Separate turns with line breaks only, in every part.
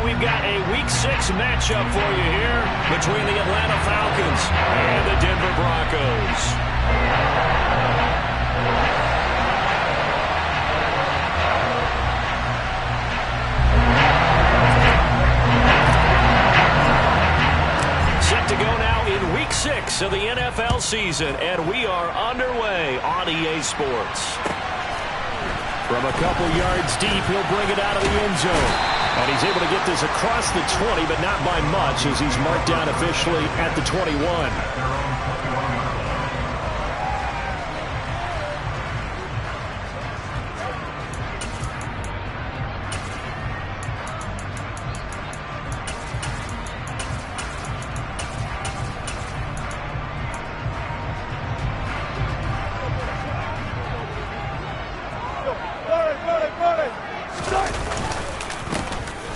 we've got a Week 6 matchup for you here between the Atlanta Falcons and the Denver Broncos. Set to go now in Week 6 of the NFL season, and we are underway on EA Sports. From a couple yards deep, he'll bring it out of the end zone. And he's able to get this across the 20, but not by much, as he's marked down officially at the 21.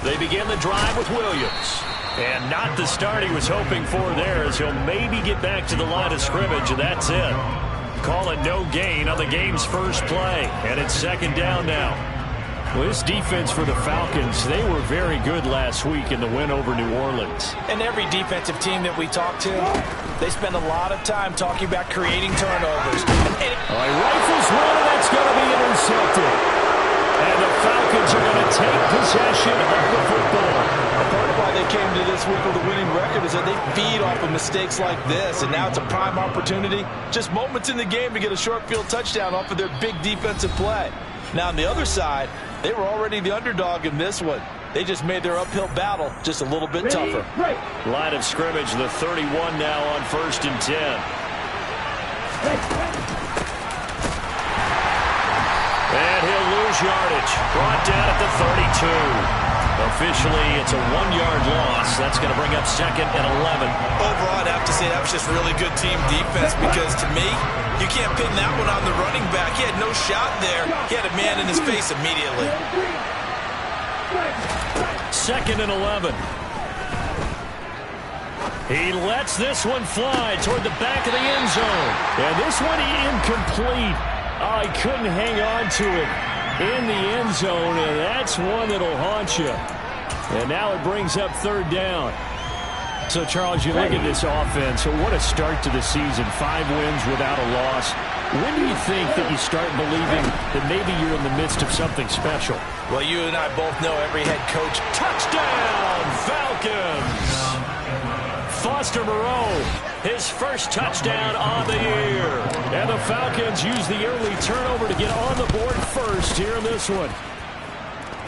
They begin the drive with Williams. And not the start he was hoping for there, as he'll maybe get back to the line of scrimmage, and that's it. Call it no gain on the game's first play. And it's second down now. Well, this defense for the Falcons, they were very good last week in the win over New Orleans.
And every defensive team that we talk to, they spend a lot of time talking about creating turnovers.
All right, rifles one, and that's going to be intercepted. And the Falcons are going to take possession of the football.
Part of why they came to this week with a winning record is that they feed off of mistakes like this, and now it's a prime opportunity, just moments in the game, to get a short field touchdown off of their big defensive play. Now on the other side, they were already the underdog in this one. They just made their uphill battle just a little bit tougher.
Line of scrimmage, the 31 now on 1st and 10. And he'll lose yardage. Brought down at the 32. Officially, it's a 1-yard loss. That's going to bring up 2nd and 11.
Overall, I'd have to say that was just really good team defense, because to me, you can't pin that one on the running back. He had no shot there. He had a man in his face immediately.
2nd and 11. He lets this one fly toward the back of the end zone. And this one incomplete. Oh, he couldn't hang on to it in the end zone, and that's one that'll haunt you. And now it brings up 3rd down. So, Charles, you look at this offense, so what a start to the season. 5 wins without a loss. When do you think that you start believing that maybe you're in the midst of something special?
Well, you and I both know every head coach.
Touchdown, Falcons! Foster Moreau, his first touchdown on the year. And the Falcons use the early turnover to get on the board first here in this one.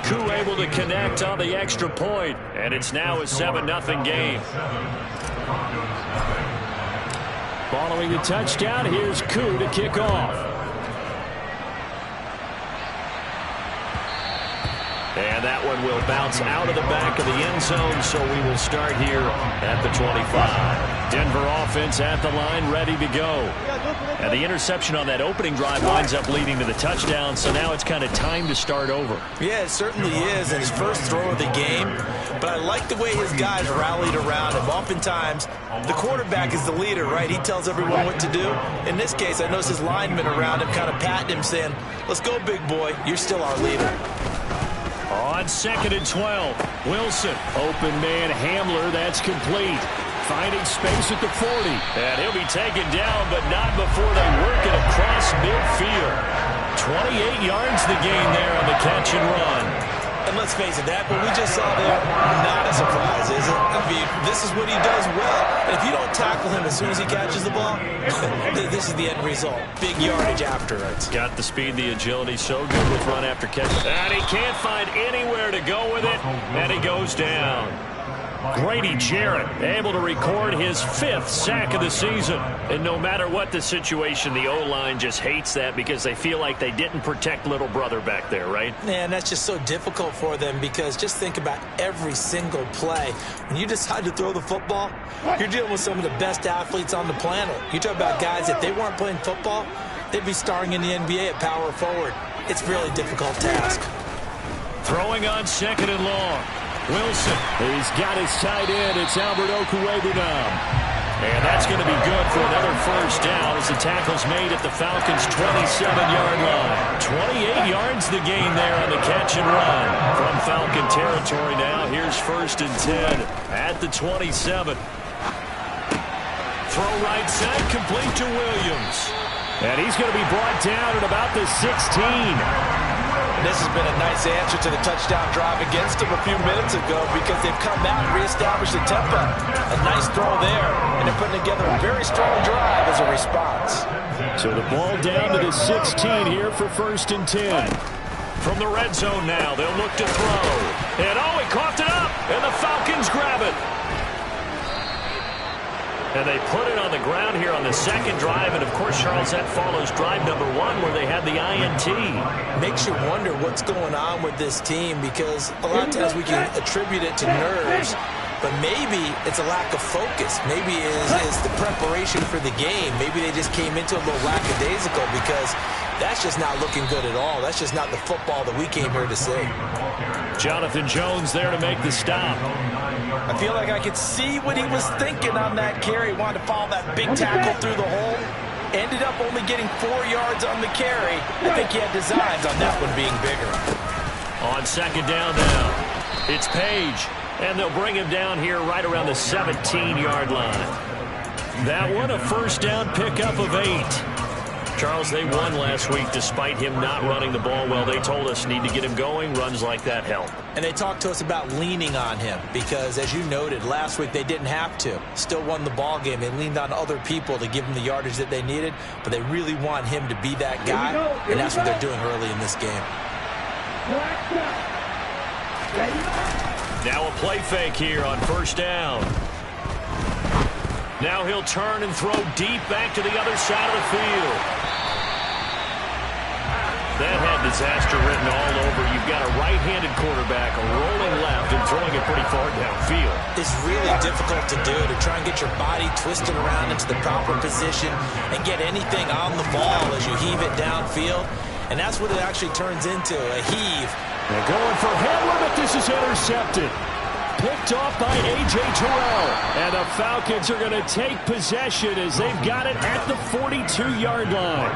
Koo able to connect on the extra point, and it's now a 7-0 game. Following the touchdown, here's Koo to kick off. And that one will bounce out of the back of the end zone, so we will start here at the 25. Denver offense at the line, ready to go. And the interception on that opening drive winds up leading to the touchdown, so now it's kind of time to start over.
Yeah, it certainly is, and his first throw of the game. But I like the way his guys rallied around him. Oftentimes, the quarterback is the leader, right? He tells everyone what to do. In this case, I noticed his linemen around him kind of patting him, saying, "Let's go, big boy. You're still our leader."
On 2nd and 12, Wilson, open man Hamler, that's complete. Finding space at the 40. And he'll be taken down, but not before they work it across midfield. 28 yards the gain there on the catch and run.
And let's face it, that what we just saw there, not a surprise, is it? I mean, this is what he does well. And if you don't tackle him as soon as he catches the ball, this is the end result. Big yardage after it.
Got the speed, the agility, so good with run after catch. And he can't find anywhere to go with it, and he goes down. Grady Jarrett able to record his 5th sack of the season. And no matter what the situation, the O-line just hates that because they feel like they didn't protect little brother back there, right?
Man, that's just so difficult for them, because just think about every single play. When you decide to throw the football, you're dealing with some of the best athletes on the planet. You talk about guys, if they weren't playing football, they'd be starring in the NBA at power forward. It's a really difficult task.
Throwing on 2nd and long. Wilson, he's got his tight end. It's Albert Okwuegbunam. And that's going to be good for another first down as the tackle's made at the Falcons' 27-yard line. 28 yards the gain there on the catch and run. From Falcon territory now, here's 1st and 10 at the 27. Throw right side, complete to Williams. And he's going to be brought down at about the 16.
And this has been a nice answer to the touchdown drive against them a few minutes ago because they've come out and reestablished the tempo. A nice throw there, and they're putting together a very strong drive as a response.
So the ball down to the 16 here for 1st and 10. From the red zone now, they'll look to throw. And he coughed it up, and the Falcons grab it. And they put it on the ground here on the 2nd drive. And, of course, Charles, that follows drive number 1 where they had the INT.
Makes you wonder what's going on with this team because a lot of times we can attribute it to nerves, but maybe it's a lack of focus. Maybe it's the preparation for the game. Maybe they just came into a little lackadaisical because that's just not looking good at all. That's just not the football that we came here to see.
Jonathan Jones there to make the stop.
I feel like I could see what he was thinking on that carry. He wanted to follow that big tackle through the hole. Ended up only getting 4 yards on the carry. I think he had designs on that one being bigger.
On 2nd down now, it's Page. And they'll bring him down here right around the 17-yard line. That one a first down pickup of 8. Charles, they won last week despite him not running the ball well. They told us need to get him going. Runs like that help.
And they talked to us about leaning on him because, as you noted, last week they didn't have to. Still won the ball game. They leaned on other people to give them the yardage that they needed, but they really want him to be that guy, and that's what they're doing early in this game.
Now a play fake here on 1st down. Now he'll turn and throw deep back to the other side of the field. That had disaster written all over. You've got a right-handed quarterback rolling left and throwing it pretty far downfield.
It's really difficult to do, to try and get your body twisted around into the proper position and get anything on the ball as you heave it downfield. And that's what it actually turns into, a heave.
They're going for Hamler, but this is intercepted. Picked off by A.J. Terrell. And the Falcons are going to take possession as they've got it at the 42-yard line.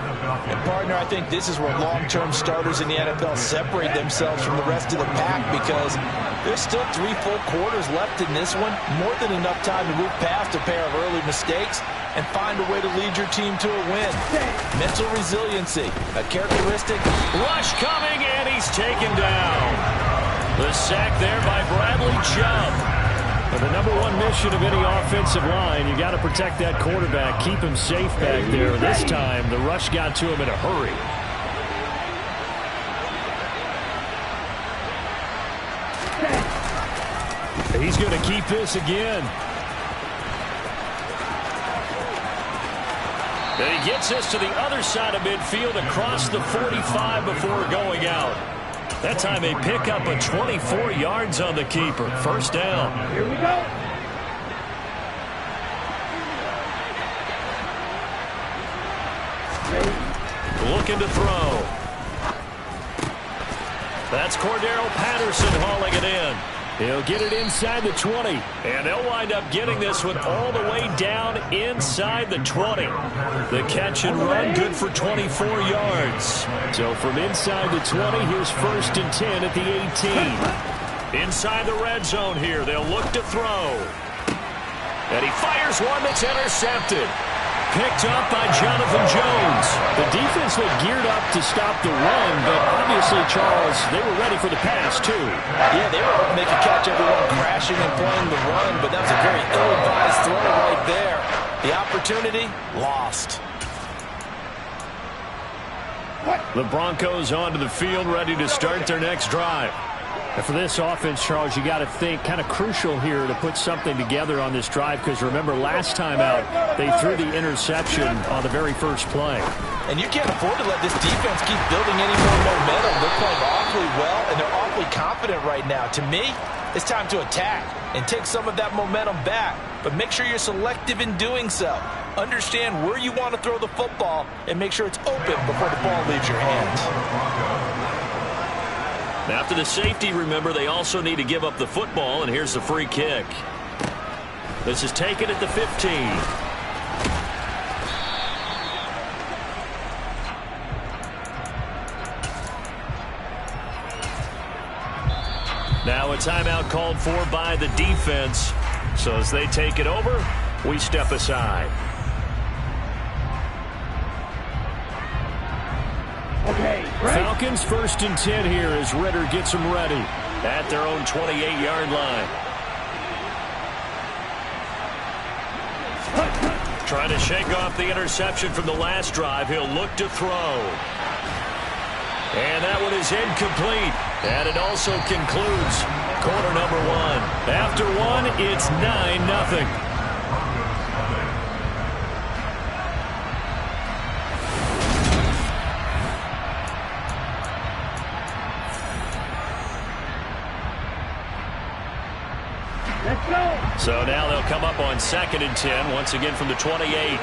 And, partner, I think this is where long-term starters in the NFL separate themselves from the rest of the pack because there's still 3 full quarters left in this one. More than enough time to move past a pair of early mistakes and find a way to lead your team to a win. Mental resiliency, a characteristic.
Rush coming, and he's taken down. The sack there by Bradley Chubb. But the number 1 mission of any offensive line, you got to protect that quarterback, keep him safe back there. This time, the rush got to him in a hurry. He's going to keep this again. And he gets us to the other side of midfield across the 45 before going out. That time they pick up a 24 yards on the keeper. First down.
Here we go.
Looking to throw. That's Cordero Patterson hauling it in. He'll get it inside the 20. And they'll wind up getting this one all the way down inside the 20. The catch and run good for 24 yards. So from inside the 20, here's 1st and 10 at the 18. Inside the red zone here, they'll look to throw. And he fires one that's intercepted. Picked up by Jonathan Jones. The defense looked geared up to stop the run, but obviously, Charles, they were ready for the pass, too.
Yeah, they were hoping they could catch everyone crashing and playing the run, but that was a very ill-advised throw right there. The opportunity, lost.
The Broncos onto the field, ready to start their next drive. And for this offense, Charles, you got to think kind of crucial here to put something together on this drive because remember last time out they threw the interception on the very first play.
And you can't afford to let this defense keep building any more momentum. They're playing awfully well and they're awfully confident right now. To me, it's time to attack and take some of that momentum back. But make sure you're selective in doing so. Understand where you want to throw the football and make sure it's open before the ball leaves your hands.
After the safety, remember, they also need to give up the football, and here's the free kick. This is taken at the 15. Now a timeout called for by the defense. So as they take it over, we step aside.
Okay,
Falcons 1st and 10 here as Ritter gets them ready at their own 28-yard line. Trying to shake off the interception from the last drive. He'll look to throw. And that one is incomplete. And it also concludes quarter number 1. After one, it's 9-0. So now they'll come up on 2nd and 10, once again from the 28.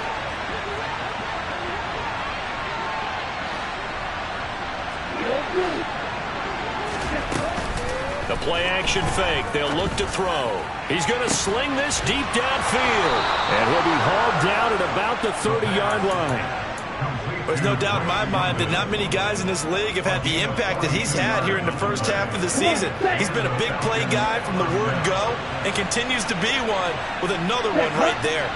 The play action fake. They'll look to throw. He's going to sling this deep downfield. And he'll be hauled down at about the 30-yard line.
There's no doubt in my mind that not many guys in this league have had the impact that he's had here in the first half of the season. He's been a big play guy from the word go and continues to be one with another one right there.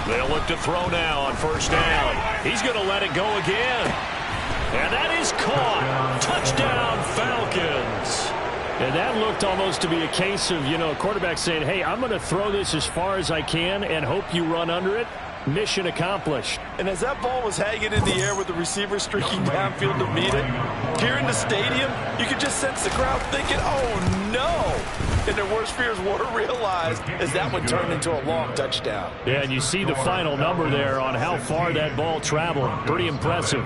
They'll look to throw now on 1st down. He's going to let it go again. And that is caught. Touchdown, Falcons. And that looked almost to be a case of, a quarterback saying, hey, I'm going to throw this as far as I can and hope you run under it. Mission accomplished.
And as that ball was hanging in the air with the receiver streaking downfield to meet it, here in the stadium, you could just sense the crowd thinking, oh, no. And their worst fears were realized as that one turned into a long touchdown.
Yeah, and you see the final number there on how far that ball traveled. Pretty impressive.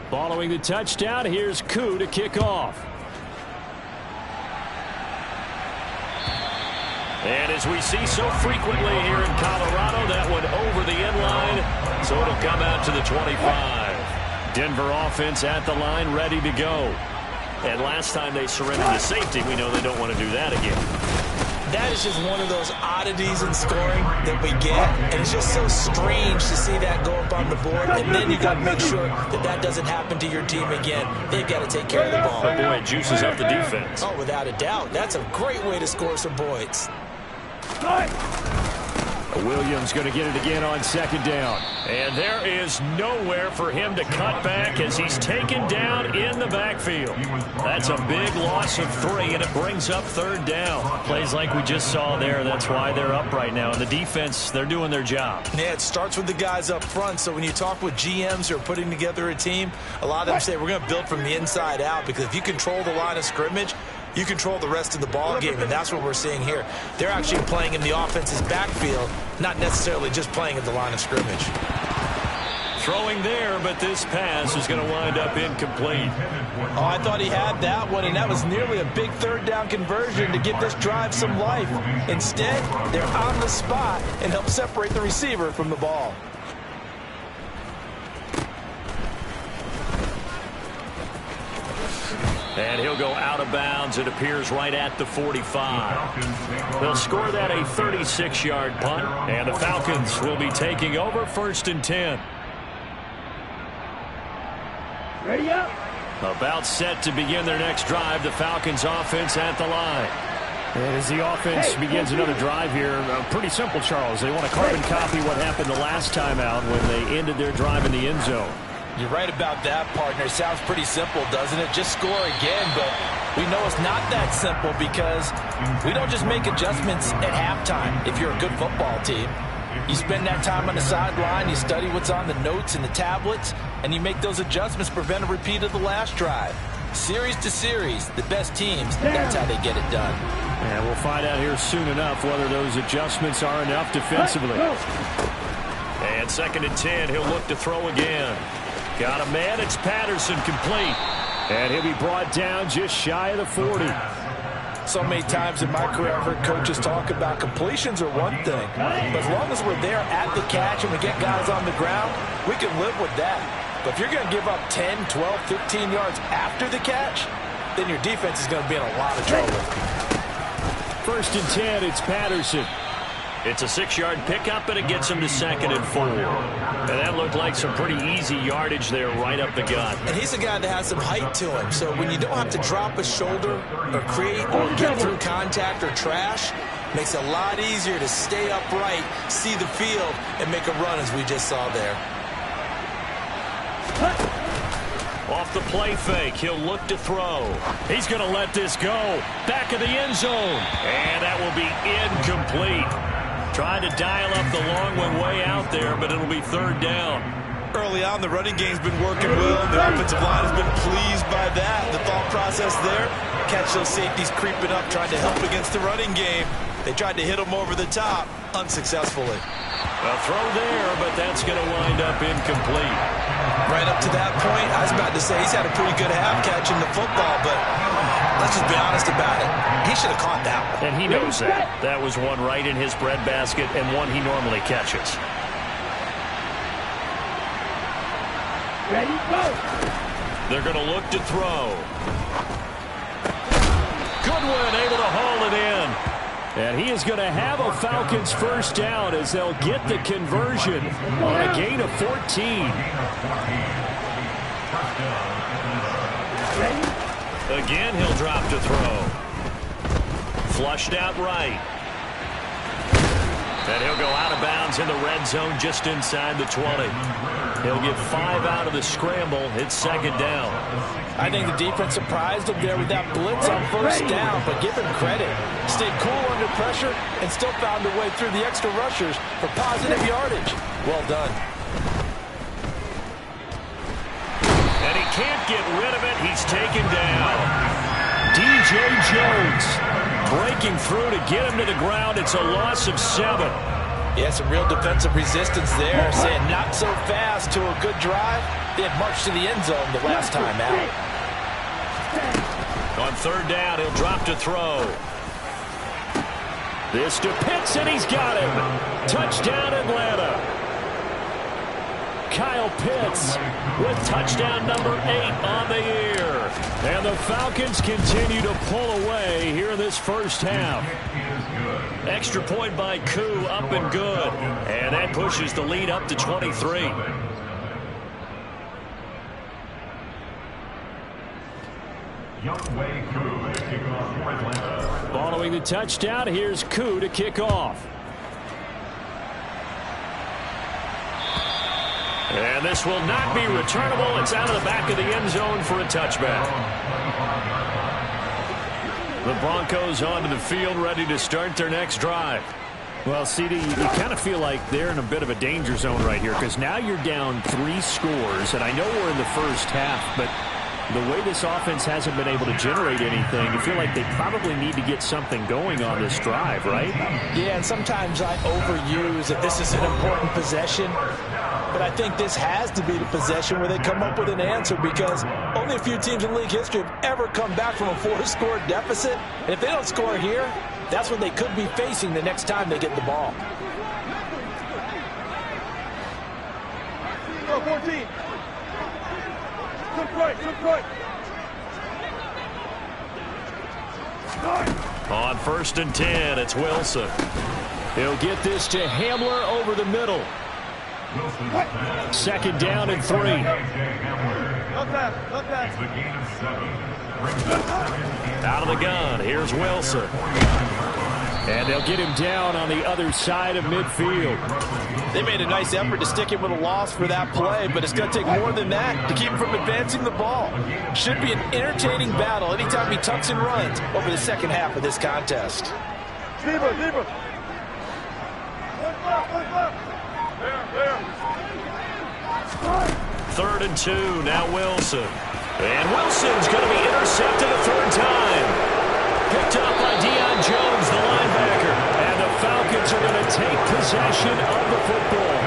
Following the touchdown, here's Koo to kick off. And as we see so frequently here in Colorado, that one over the end line, so it'll come out to the 25. Denver offense at the line, ready to go. And last time they surrendered to safety, we know they don't want to do that again.
That is just one of those oddities in scoring that we get, and it's just so strange to see that go up on the board, and then you got to make sure that that doesn't happen to your team again. They've got to take care of the ball.
But boy, it juices up the defense.
Oh, without a doubt. That's a great way to score some points.
Williams going to get it again on 2nd down. And there is nowhere for him to cut back as he's taken down in the backfield. That's a big loss of 3, and it brings up 3rd down. Plays like we just saw there. That's why they're up right now. And the defense, they're doing their job.
Yeah, it starts with the guys up front. So when you talk with GMs who are putting together a team, a lot of them say we're going to build from the inside out, because if you control the line of scrimmage, you control the rest of the ball game, and that's what we're seeing here. They're actually playing in the offense's backfield, not necessarily just playing at the line of scrimmage.
Throwing there, but this pass is going to wind up incomplete.
Oh, I thought he had that one, and that was nearly a big 3rd down conversion to give this drive some life. Instead, they're on the spot and help separate the receiver from the ball.
And he'll go out of bounds. It appears right at the 45. They'll score that a 36-yard punt, and the Falcons will be taking over 1st and 10.
Ready up.
About set to begin their next drive. The Falcons offense at the line. And as the offense begins another drive here, pretty simple, Charles. They want to carbon copy what happened the last time out when they ended their drive in the end zone.
You're right about that, partner. Sounds pretty simple, doesn't it? Just score again, but we know it's not that simple because we don't just make adjustments at halftime if you're a good football team. You spend that time on the sideline, you study what's on the notes and the tablets, and you make those adjustments to prevent a repeat of the last drive. Series to series, the best teams, that's how they get it done.
And we'll find out here soon enough whether those adjustments are enough defensively. And 2nd and 10, he'll look to throw again. Got a man, it's Patterson, complete. And he'll be brought down just shy of the 40.
So many times in my career, I've heard coaches talk about completions are one thing, but as long as we're there at the catch and we get guys on the ground, we can live with that. But if you're going to give up 10, 12, 15 yards after the catch, then your defense is going to be in a lot of trouble.
1st and 10, it's Patterson. It's a 6-yard pickup, and it gets him to 2nd and 4. And that looked like some pretty easy yardage there right up the gut.
And he's a guy that has some height to him, so when you don't have to drop a shoulder or create or get through contact or trash, makes it a lot easier to stay upright, see the field, and make a run as we just saw there.
Off the play fake, he'll look to throw. He's going to let this go. Back of the end zone. And that will be incomplete. Trying to dial up the long one way out there, but it'll be 3rd down.
Early on, the running game's been working well, and the offensive line has been pleased by that. The thought process there, catch those safeties creeping up, trying to help against the running game. They tried to hit them over the top, unsuccessfully.
A throw there, but that's going to wind up incomplete.
Right up to that point, I was about to say he's had a pretty good half catching the football, but let's just be honest about it. He should have caught that one.
And he knows that. That was one right in his breadbasket and one he normally catches.
Ready, go!
They're going to look to throw. Goodwin able to haul it in. And he is going to have a Falcons 1st down as they'll get the conversion on a gain of 14. Again, he'll drop to throw. Flushed out right. And he'll go out of bounds in the red zone just inside the 20. He'll get 5 out of the scramble. It's 2nd down.
I think the defense surprised him there with that blitz on 1st down, but give him credit. Stayed cool under pressure and still found a way through the extra rushers for positive yardage. Well done.
And he can't get rid of it. He's taken down. DJ Jones breaking through to get him to the ground. It's a loss of 7.
Yeah, some real defensive resistance there. Saying not so fast to a good drive. They had marched to the end zone the last time out.
On 3rd down, he'll drop to throw. This to Pitts, and he's got him. Touchdown, Atlanta. Kyle Pitts with touchdown number 8 on the year. And the Falcons continue to pull away here in this 1st half. Extra point by Koo, up and good. And that pushes the lead up to 23. Following the touchdown, here's Koo to kick off. And this will not be returnable. It's out of the back of the end zone for a touchback. The Broncos onto the field, ready to start their next drive. Well, CD, you kind of feel like they're in a bit of a danger zone right here because now you're down 3 scores, and I know we're in the 1st half, but the way this offense hasn't been able to generate anything, you feel like they probably need to get something going on this drive, right?
Yeah, and sometimes I overuse that this is an important possession. But I think this has to be the possession where they come up with an answer because only a few teams in league history have ever come back from a 4-score deficit. And if they don't score here, that's what they could be facing the next time they get the ball.
Go, 14. Look right.
On 1st and 10, it's Wilson. He'll get this to Hamler over the middle. 2nd down and 3. Out of the gun, here's Wilson. And they'll get him down on the other side of midfield.
They made a nice effort to stick him with a loss for that play, but it's going to take more than that to keep him from advancing the ball. Should be an entertaining battle anytime he tucks and runs over the 2nd half of this contest.
Leave
3rd and 2, now Wilson. And Wilson's going to be intercepted a 3rd time. Picked up by Deion Jones, the linebacker. And the Falcons are going to take possession of the football.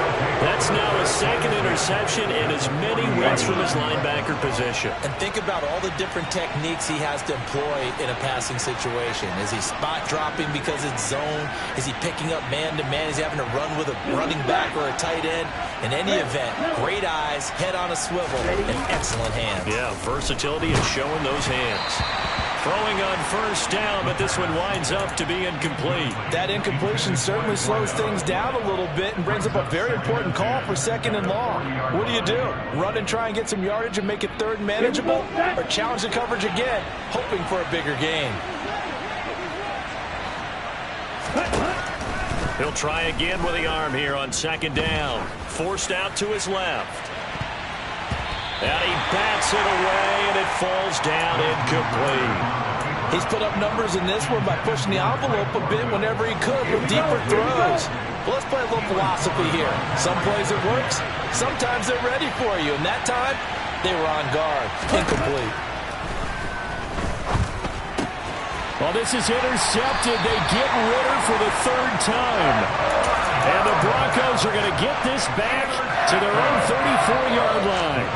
That's now a second interception and as many wins from his linebacker position.
And think about all the different techniques he has to employ in a passing situation. Is he spot dropping because it's zone? Is he picking up man-to-man? Is he having to run with a running back or a tight end? In any event, great eyes, head on a swivel, and excellent hands.
Yeah, versatility is showing those hands. Throwing on first down, but this one winds up to be incomplete.
That incompletion certainly slows things down a little bit and brings up a very important call for 2nd and long. What do? Run and try and get some yardage and make it 3rd and manageable? Or challenge the coverage again, hoping for a bigger gain?
He'll try again with the arm here on 2nd down. Forced out to his left. And he bats it away, and it falls down incomplete.
He's put up numbers in this one by pushing the envelope a bit whenever he could with deeper throws. Well, let's play a little philosophy here. Some plays it works, sometimes they're ready for you, and that time, they were on guard. Incomplete.
Well, this is intercepted. They get Ritter for the 3rd time. And the Broncos are going to get this back to their own 34-yard line.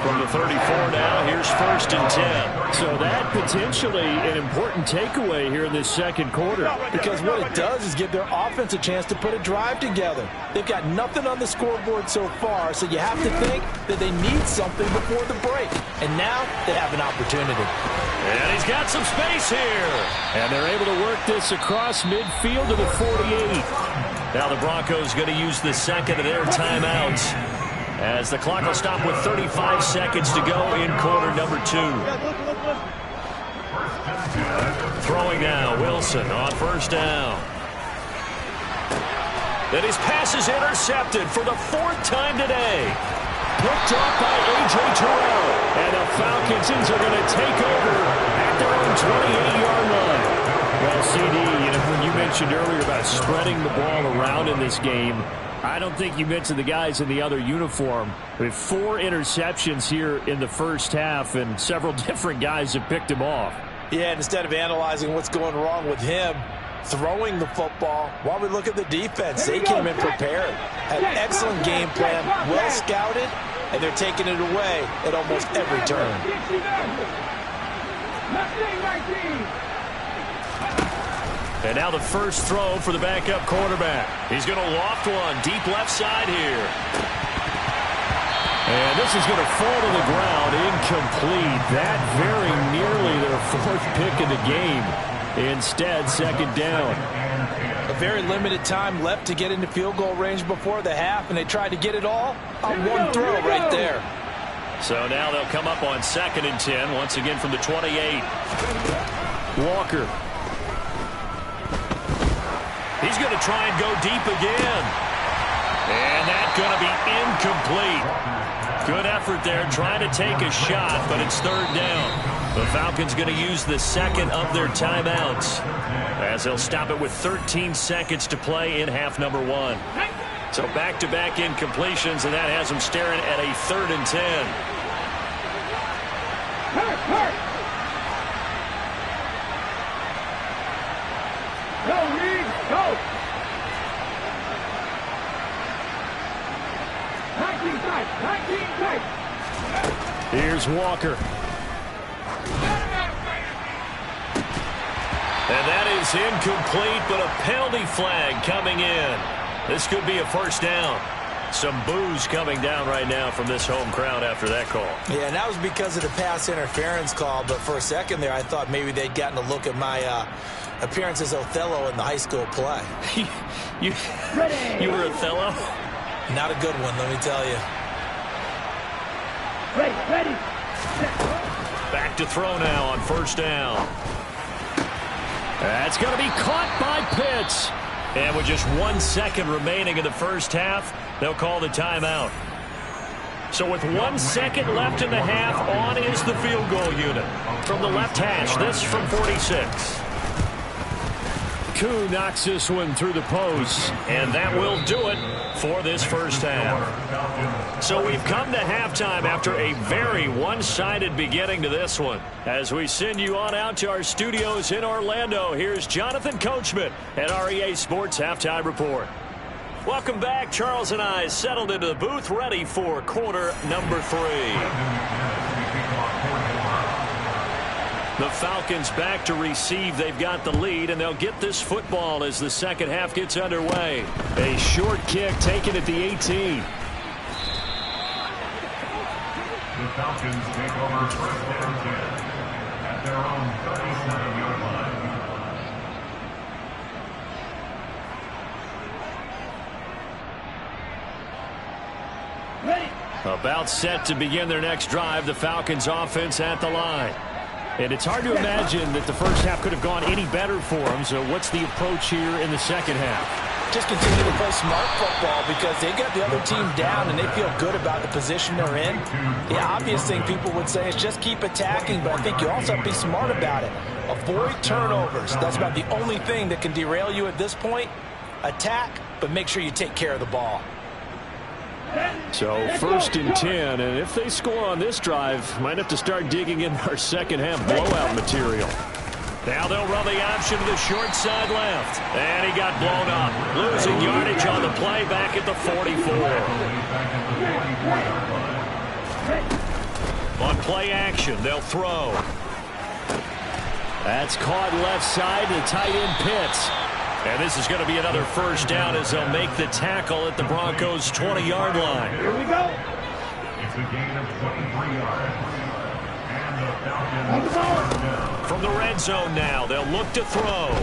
From the 34 now, here's 1st and 10. So that potentially an important takeaway here in this 2nd quarter.
Because what it does is give their offense a chance to put a drive together. They've got nothing on the scoreboard so far, so you have to think that they need something before the break. And now they have an opportunity.
And he's got some space here. And they're able to work this across midfield to the 48. Now the Broncos going to use the 2nd of their timeouts as the clock will stop with 35 seconds to go in quarter number 2. Throwing now, Wilson on 1st down. And his pass is intercepted for the 4th time today. Picked up by A.J. Terrell. And the Falcons are going to take over at their own 28-yard line. Well, CD, when you mentioned earlier about spreading the ball around in this game, I don't think you mentioned the guys in the other uniform. We have 4 interceptions here in the first half, and several different guys have picked him off.
Yeah, and instead of analyzing what's going wrong with him, throwing the football, while we look at the defense, they came in prepared. Had an excellent game plan, well scouted, and they're taking it away at almost every turn.
And now the first throw for the backup quarterback. He's going to loft one deep left side here. And this is going to fall to the ground, incomplete. That very nearly their 4th pick of the game. Instead, 2nd down.
A very limited time left to get into field goal range before the half, and they tried to get it all on one throw right there.
So now they'll come up on 2nd and 10, once again from the 28. Walker. He's going to try and go deep again. And that's going to be incomplete. Good effort there, trying to take a shot, but it's 3rd down. The Falcons going to use the 2nd of their timeouts as they'll stop it with 13 seconds to play in half number 1. So back-to-back incompletions, and that has them staring at a 3rd and 10.
Go, Reed, go! 19 tight, 19 tight!
Here's Walker. And that is incomplete, but a penalty flag coming in. This could be a 1st down. Some boos coming down right now from this home crowd after that call.
Yeah, and that was because of the pass interference call, but for a second there I thought maybe they'd gotten a look at my appearance as Othello in the high school play.
you were Othello?
Not a good one, let me tell you.
Ready.
Back to throw now on 1st down. That's going to be caught by Pitts. And with just 1 second remaining in the first half, they'll call the timeout. So with 1 second left in the half, on is the field goal unit. From the left hash, this from 46. Koo knocks this one through the post, and that will do it for this first half. So we've come to halftime after a very one-sided beginning to this one. As we send you on out to our studios in Orlando, here's Jonathan Coachman at our EA Sports Halftime Report. Welcome back. Charles and I settled into the booth, ready for quarter number 3. The Falcons back to receive. They've got the lead, and they'll get this football as the second half gets underway. A short kick taken at the 18.
The Falcons take over first and 10 at their own 37-yard line.
About set to begin their next drive, the Falcons offense at the line. And it's hard to imagine that the first half could have gone any better for them. So what's the approach here in the second half?
Just continue to play smart football because they got the other team down and they feel good about the position they're in. The obvious thing people would say is just keep attacking, but I think you also have to be smart about it. Avoid turnovers. That's about the only thing that can derail you at this point. Attack, but make sure you take care of the ball.
So first and 10, and if they score on this drive, might have to start digging in our second half blowout material. Now they'll run the option to the short side left. And he got blown up. Losing yardage on the play back at the 44. On play action, they'll throw. That's caught left side to tight end Pitts. And this is going to be another first down as they'll make the tackle at the Broncos' 20-yard line.
Here we go.
It's a gain of 23 yards. And the Falcons are down.
From the red zone now, they'll look to throw.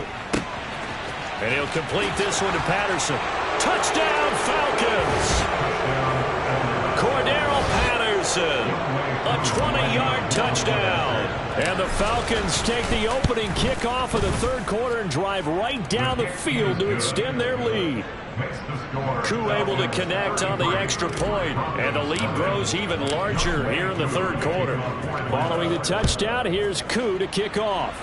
And he'll complete this one to Patterson. Touchdown, Falcons! Cordero Patterson, a 20-yard touchdown. And the Falcons take the opening kickoff of the third quarter and drive right down the field to extend their lead. Koo able to connect on the extra point, and the lead grows even larger here in the third quarter. Following the touchdown, here's Koo to kick off.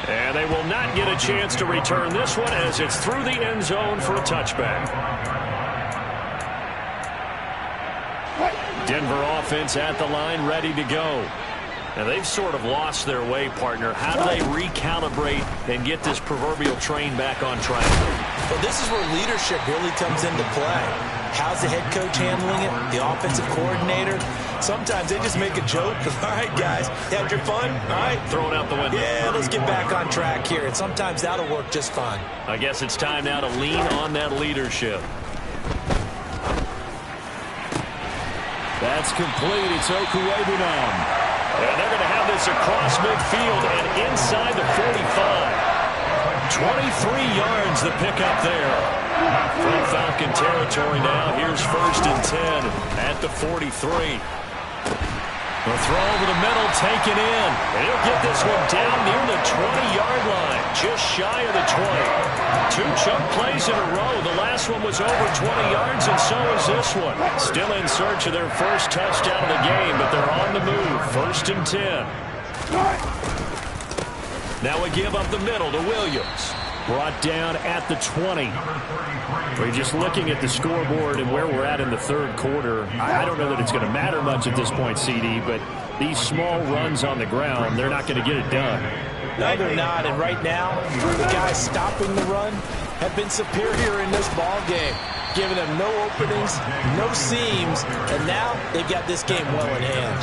And they will not get a chance to return this one as it's through the end zone for a touchback. Denver offense at the line, ready to go. And they've sort of lost their way, partner. How do they recalibrate and get this proverbial train back on track?
Well, this is where leadership really comes into play. How's the head coach handling it? The offensive coordinator? Sometimes they just make a joke. All right, guys, had your fun? All right.
Throw it out the window.
Yeah, let's get back on track here. And sometimes that'll work just fine.
I guess it's time now to lean on that leadership. That's complete. It's Okuwebunam. And they're going to have this across midfield and inside the 45. 23 yards the pickup there. From Falcon territory now. Here's first and 10 at the 43. The throw over the middle, taken in. And he'll get this one down near the 20-yard line, just shy of the 20. 2 chunk plays in a row. The last one was over 20 yards, and so is this one. Still in search of their first touchdown of the game, but they're on the move. First and 10. Now a give up the middle to Williams. Brought down at the 20. We're just looking at the scoreboard and where we're at in the third quarter. I don't know that it's going to matter much at this point, CD, but these small runs on the ground, they're not going to get it done.
No, they're not. And right now, the guys stopping the run have been superior in this ball game, giving them no openings, no seams, and now they've got this game well in hand.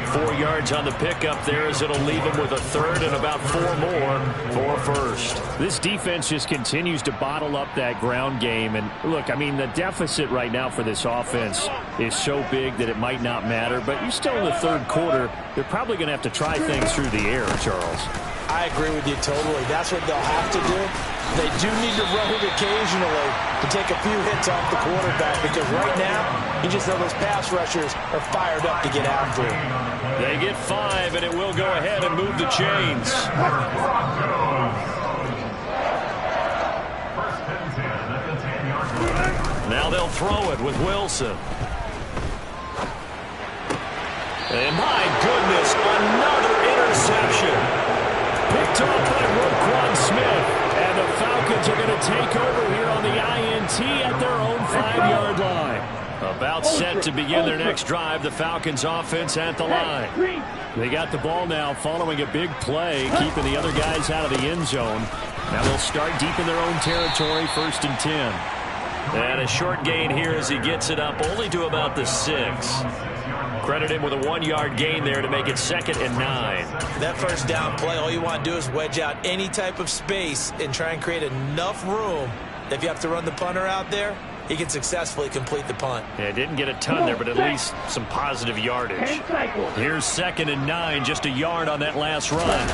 4 yards on the pickup there as it'll leave them with a third and about 4 more for first. This defense just continues to bottle up that ground game. And look, I mean, the deficit right now for this offense is so big that it might not matter. But you're still in the third quarter. They're probably going to have to try things through the air, Charles.
I agree with you totally. That's what they'll have to do. They do need to run it occasionally to take a few hits off the quarterback because right now, you just know those pass rushers are fired up to get after him.
They get 5, and it will go ahead and move the chains. Now they'll throw it with Wilson. And my goodness, another interception. Picked up by Roquan Smith. And the Falcons are going to take over here on the INT at their own 5-yard line. About set to begin their next drive. The Falcons offense at the line. They got the ball now following a big play, keeping the other guys out of the end zone. Now they'll start deep in their own territory, 1st and 10. And a short gain here as he gets it up only to about the 6. Credit him with a 1-yard gain there to make it 2nd and 9.
That first down play, all you want to do is wedge out any type of space and try and create enough room that if you have to run the punter out there, he can successfully complete the punt.
Yeah, didn't get a ton there, but at least some positive yardage. Here's 2nd and 9, just a yard on that last run.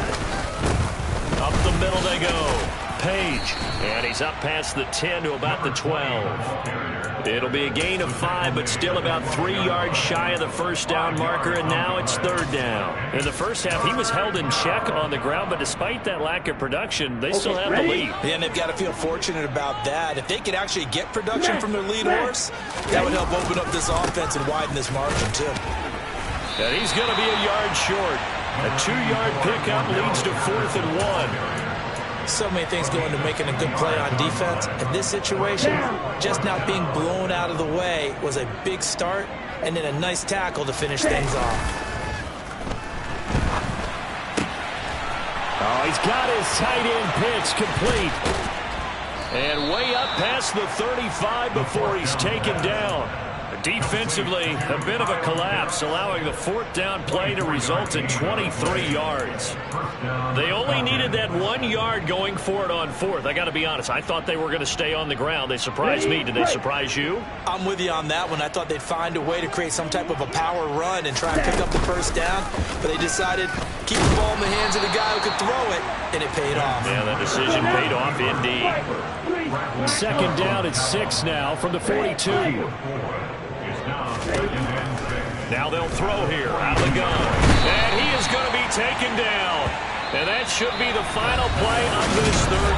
Up the middle they go. Page, and he's up past the 10 to about the 12. It'll be a gain of 5, but still about 3 yards shy of the first down marker, and now it's 3rd down. In the first half, he was held in check on the ground, but despite that lack of production, they still have the lead.
Yeah, and they've got to feel fortunate about that. If they could actually get production from their lead horse, that would help open up this offense and widen this margin, too.
And he's going to be a yard short. A 2-yard pickup leads to 4th and 1.
So many things go into making a good play on defense. In this situation, just not being blown out of the way was a big start, and then a nice tackle to finish things off.
Oh, he's got his tight end pitch complete. And way up past the 35 before he's taken down. Defensively, a bit of a collapse, allowing the 4th down play to result in 23 yards. They only needed that 1 yard going for it on 4th. I got to be honest, I thought they were going to stay on the ground. They surprised me. Did they surprise you?
I'm with you on that one. I thought they'd find a way to create some type of a power run and try and pick up the first down, but they decided keep the ball in the hands of the guy who could throw it, and it paid off.
Yeah, that decision paid off indeed. 2nd down at 6 now from the 42. Now they'll throw here out of the gun. And he is going to be taken down. And that should be the final play of this 3rd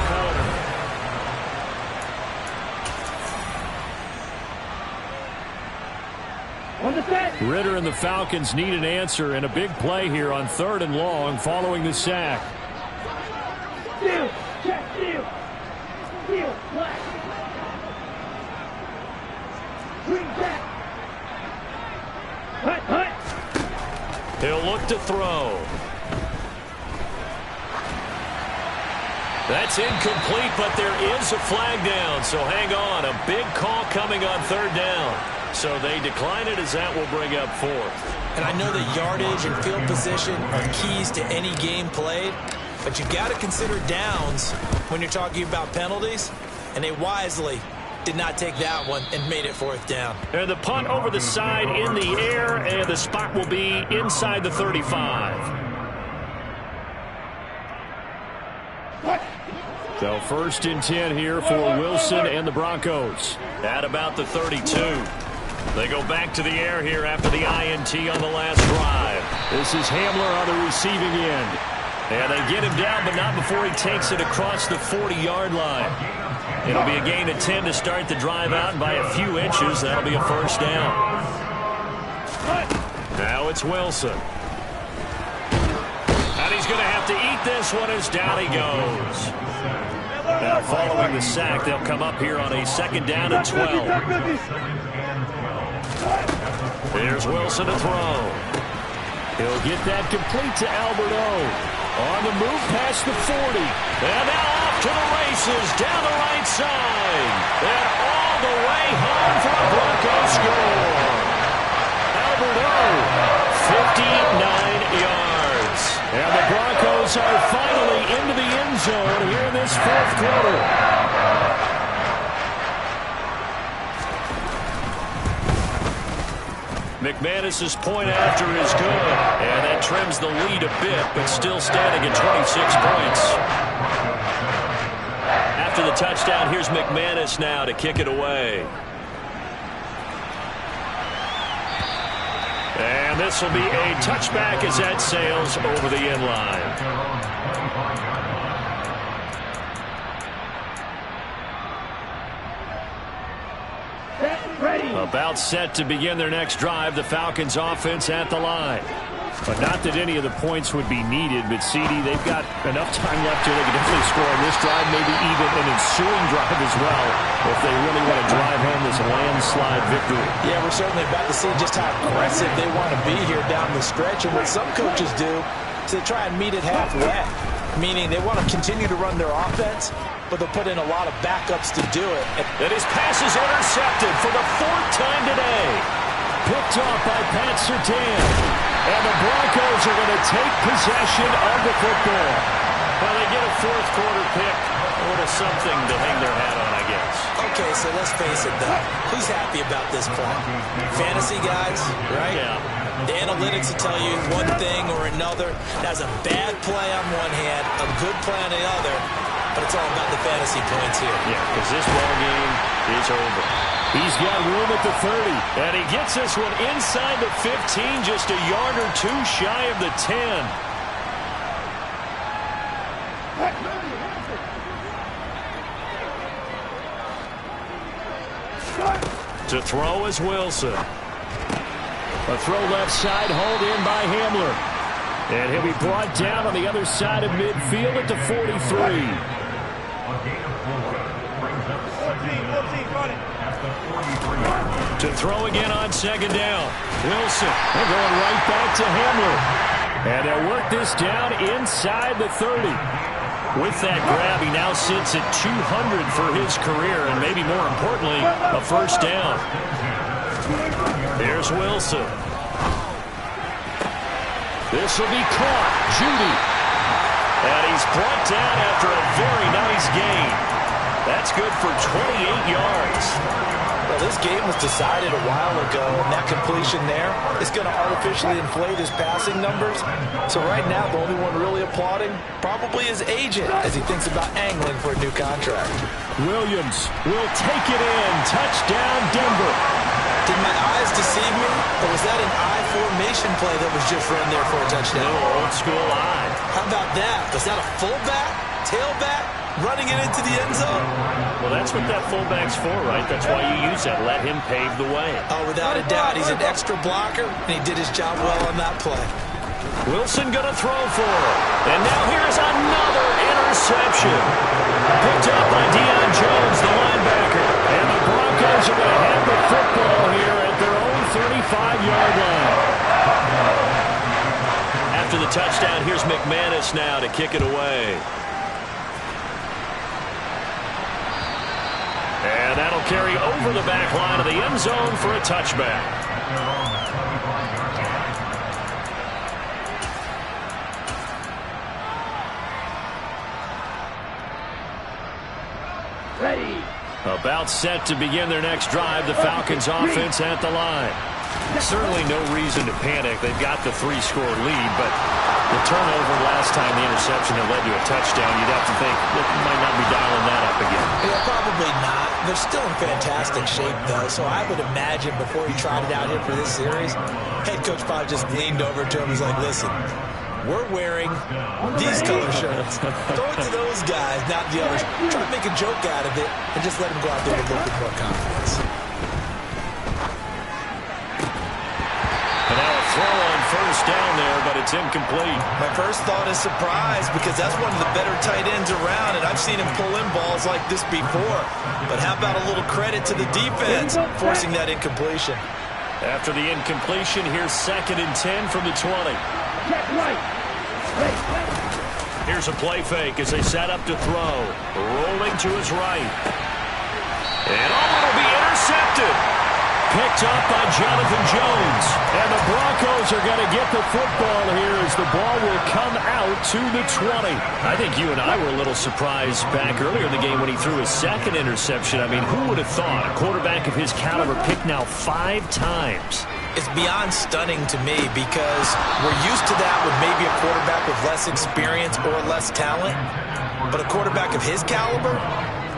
quarter. Ritter and the Falcons need an answer and a big play here on 3rd and long following the sack.
Steal, check, steal, steal, black. Green back.
He'll look to throw. That's incomplete, but there is a flag down, so hang on. A big call coming on 3rd down. So they decline it as that will bring up 4th.
And I know that yardage and field position are keys to any game played, but you got to consider downs when you're talking about penalties, and they wisely did not take that one and made it 4th down.
And the punt over the side in the air, and the spot will be inside the 35. So 1st and 10 here for Wilson and the Broncos at about the 32. They go back to the air here after the INT on the last drive. This is Hamler on the receiving end. And they get him down, but not before he takes it across the 40-yard line. It'll be a gain of 10 to start the drive out, and by a few inches, that'll be a 1st down. Now it's Wilson. And he's going to have to eat this one as down he goes. Now following the sack, they'll come up here on a 2nd down and 12. Here's Wilson to throw. He'll get that complete to Alberto. On the move past the 40. And now off to the races down the right side. And all the way home for a Broncos score. Alberto, 59 yards. And the Broncos are finally into the end zone here in this 4th quarter. McManus's point after is good, and that trims the lead a bit, but still standing at 26 points. After the touchdown, here's McManus now to kick it away. And this will be a touchback as that sails over the end line.
Ready.
About set to begin their next drive, the Falcons offense at the line. But not that any of the points would be needed, but CD, they've got enough time left here. They can definitely score on this drive, maybe even an ensuing drive as well, if they really want to drive home this landslide victory.
Yeah, we're certainly about to see just how aggressive they want to be here down the stretch. And what some coaches do is they try and meet it halfway, meaning they want to continue to run their offense, but they'll put in a lot of backups to do it.
And his pass is intercepted for the 4th time today. Picked off by Pat Surtain. And the Broncos are going to take possession of the football.
Well, they get a 4th quarter pick. A little something to hang their hat on, I guess.
Okay, so let's face it, though. Who's happy about this play? Fantasy guys, right?
Yeah.
The analytics will tell you one thing or another. That's a bad play on one hand, a good play on the other, but it's all about the fantasy points here.
Yeah, because this ball game is over.
He's got room at the 30, and he gets this one inside the 15, just a yard or two shy of the 10. To throw is Wilson. A throw left side, hauled in by Hamler. And he'll be brought down on the other side of midfield at the 43.
A gain of 4 brings up 14 running at the 43.
To throw again on 2nd down. Wilson, they're going right back to Hamler. And they'll work this down inside the 30. With that grab, he now sits at 200 for his career, and maybe more importantly, a 1st down. Here's Wilson. This will be caught. Judy. And he's brought down after a very nice gain. That's good for 28 yards.
Well, this game was decided a while ago, and that completion there is going to artificially inflate his passing numbers. So right now, the only one really applauding probably his agent as he thinks about angling for a new contract.
Williams will take it in. Touchdown, Denver.
Did my eyes deceive me, or was that an I formation play that was just run there for a touchdown?
No, old school I.
How about that? Was that a fullback, tailback, running it into the end zone?
Well, that's what that fullback's for, right? That's why you use that. Let him pave the way.
Oh, without a doubt. He's an extra blocker, and he did his job well on that play.
Wilson going to throw for it. And now here's another interception. Picked up by Deion Jones, the linebacker. And the Broncos are going to have the football here at their own 35-yard line. After the touchdown, here's McManus now to kick it away. And that'll carry over the back line of the end zone for a touchback.
Ready.
About set to begin their next drive, the Falcons offense at the line. Certainly no reason to panic. They've got the 3-score lead, but the turnover last time, the interception that led to a touchdown, you'd have to think they might not be dialing that up again.
Yeah, probably not. They're still in fantastic shape, though, so I would imagine before he tried it out here for this series, head coach probably just leaned over to him and was like, listen, we're wearing these color shirts. Throw it to those guys, not the others. Try to make a joke out of it and just let them go out there with a little bit more confidence.
And now a throw on 1st down there, but it's incomplete.
My first thought is surprise because that's one of the better tight ends around, and I've seen him pull in balls like this before. But how about a little credit to the defense forcing that incompletion?
After the incompletion, here's 2nd and 10 from the 20.
Check right.
Here's a play fake as they set up to throw. Rolling to his right. And it'll be intercepted. Picked up by Jonathan Jones. And the Broncos are going to get the football here as the ball will come out to the 20. I think you and I were a little surprised back earlier in the game when he threw his 2nd interception. I mean, who would have thought a quarterback of his caliber picked now 5 times?
It's beyond stunning to me because we're used to that with maybe a quarterback with less experience or less talent. But a quarterback of his caliber,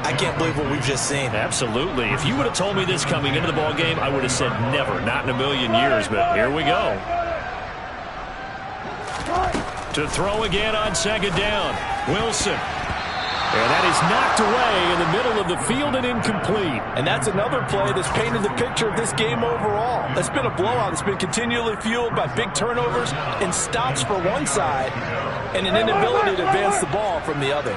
I can't believe what we've just seen.
Absolutely. If you would have told me this coming into the ball game, I would have said never, not in a million years. But here we go. To throw again on 2nd down. Wilson. And that is knocked away in the middle of the field and incomplete.
And that's another play that's painted the picture of this game overall. It's been a blowout. It's been continually fueled by big turnovers and stops for one side and an inability to advance the ball from the other.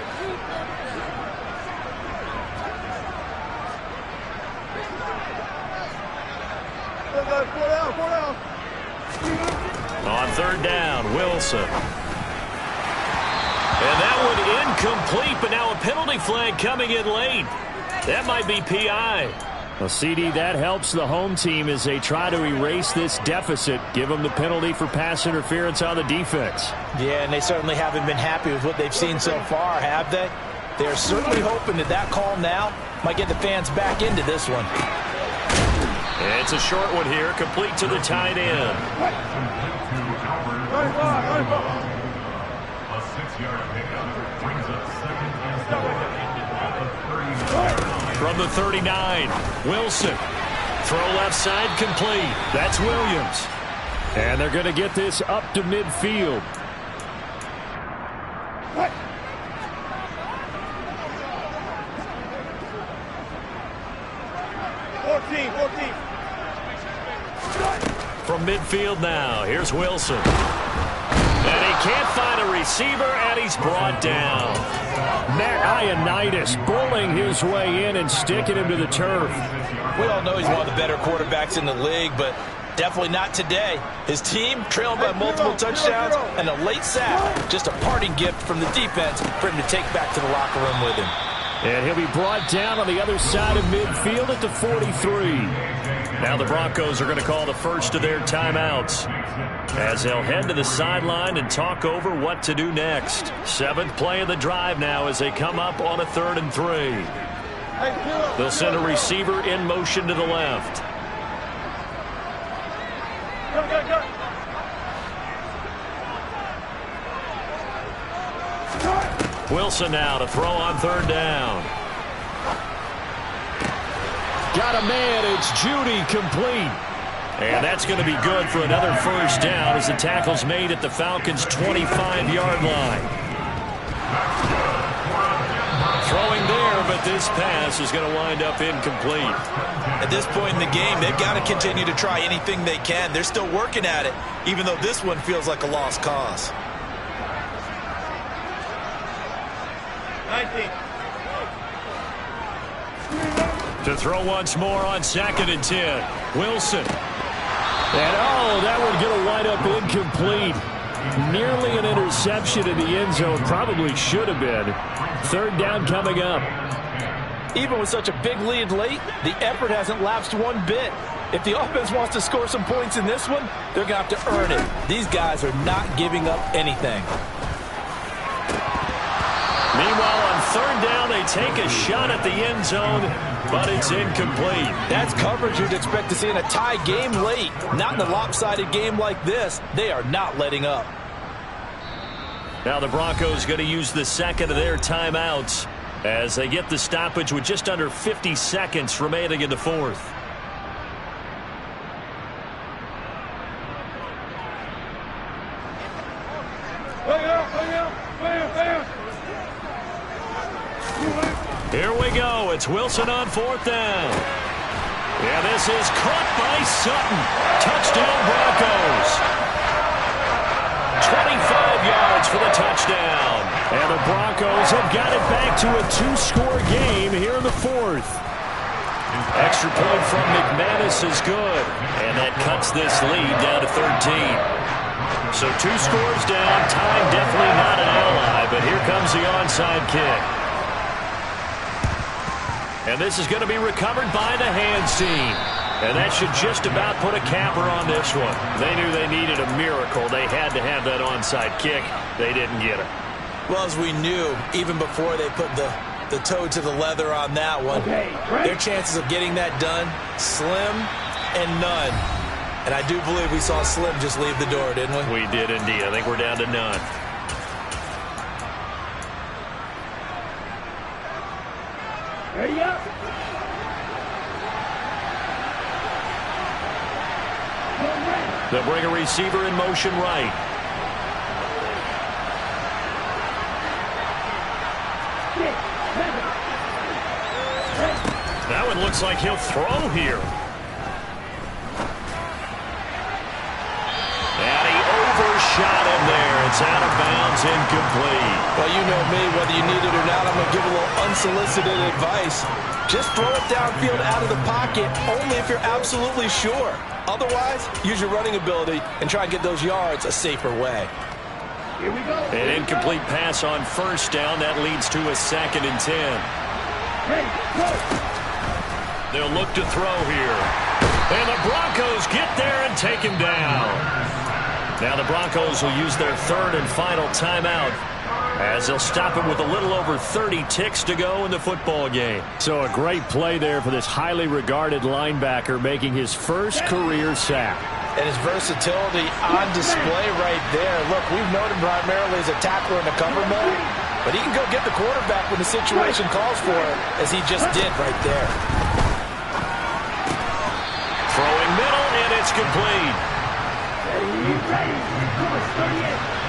On third down, Wilson. And that one incomplete, but now a penalty flag coming in late. That might be PI. Well, CD, that helps the home team as they try to erase this deficit. Give them the penalty for pass interference on the defense.
Yeah, and they certainly haven't been happy with what they've seen so far, have they? They're certainly hoping that that call now might get the fans back into this one.
It's a short one here, complete to the tight end.
A 6-yard pickup brings up second and 7.
From the 39, Wilson. Throw left side complete. That's Williams. And they're going to get this up to midfield. From midfield now, here's Wilson. And he can't find a receiver, and he's brought down. Matt Ioannidis bullying his way in and sticking him to the turf.
We all know he's one of the better quarterbacks in the league, but definitely not today. His team trailing by multiple touchdowns and a late sack. Just a parting gift from the defense for him to take back to the locker room with him.
And he'll be brought down on the other side of midfield at the 43. Now the Broncos are going to call the first of their timeouts as they'll head to the sideline and talk over what to do next. Seventh play of the drive now as they come up on a 3rd and 3. They'll send a receiver in motion to the left. Wilson now to throw on 3rd down. Got a man, it's Judy, complete. And that's going to be good for another first down as the tackle's made at the Falcons' 25-yard line. Throwing there, but this pass is going to wind up incomplete.
At this point in the game, they've got to continue to try anything they can. They're still working at it, even though this one feels like a lost cause.
19.
To throw once more on 2nd and 10. Wilson. And that one going to wind up incomplete. Nearly an interception in the end zone. Probably should have been. 3rd down coming up.
Even with such a big lead late, the effort hasn't lapsed one bit. If the offense wants to score some points in this one, they're going to have to earn it. These guys are not giving up anything.
Meanwhile, on 3rd down, they take a shot at the end zone, but it's incomplete.
That's coverage you'd expect to see in a tie game late. Not in a lopsided game like this. They are not letting up.
Now the Broncos going to use the second of their timeouts as they get the stoppage with just under 50 seconds remaining in the 4th. Here we go. It's Wilson on 4th down. Yeah, this is caught by Sutton. Touchdown Broncos. 25 yards for the touchdown. And the Broncos have got it back to a 2-score game here in the 4th. Extra point from McManus is good. And that cuts this lead down to 13. So 2 scores down. Time definitely not an ally, but here comes the onside kick. And this is going to be recovered by the hands team. And that should just about put a capper on this one. They knew they needed a miracle. They had to have that onside kick. They didn't get it.
Well, as we knew, even before they put the toe to the leather on that one, their chances of getting that done, slim and none. And I do believe we saw Slim just leave the door, didn't we?
We did indeed. I think we're down to none.
Ready up.
They'll bring a receiver in motion right.
Kick.
it looks like he'll throw here. And he overshot him there. It's out of bounds, incomplete.
Well, you know me, whether you need it or not, I'm going to give a little unsolicited advice. Just throw it downfield out of the pocket, only if you're absolutely sure. Otherwise, use your running ability and try and get those yards a safer way.
Here we go.
An incomplete pass on first down. That leads to a 2nd and 10.
Ready, go.
They'll look to throw here. And the Broncos get there and take him down. Now the Broncos will use their 3rd and final timeout as they'll stop it with a little over 30 ticks to go in the football game. So a great play there for this highly regarded linebacker, making his first career sack.
And his versatility on display right there. Look, we've known him primarily as a tackler in the cover mode, but he can go get the quarterback when the situation calls for it, as he just did right there.
Throwing middle, and it's complete.
Ready. Number 38.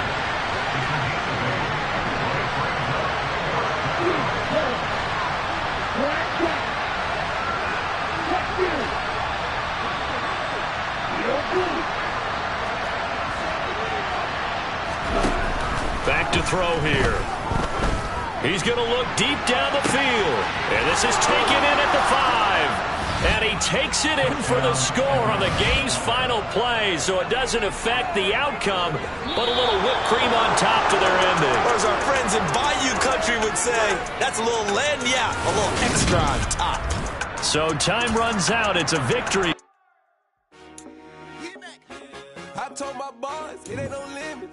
Back to throw here. He's going to look deep down the field. And this is taken in at the 5. And he takes it in for the score on the game's final play. So it doesn't affect the outcome, but a little whipped cream on top to their ending.
Or as our friends in Bayou Country would say, that's a little lagniappe, a little extra on top.
So time runs out. It's a victory.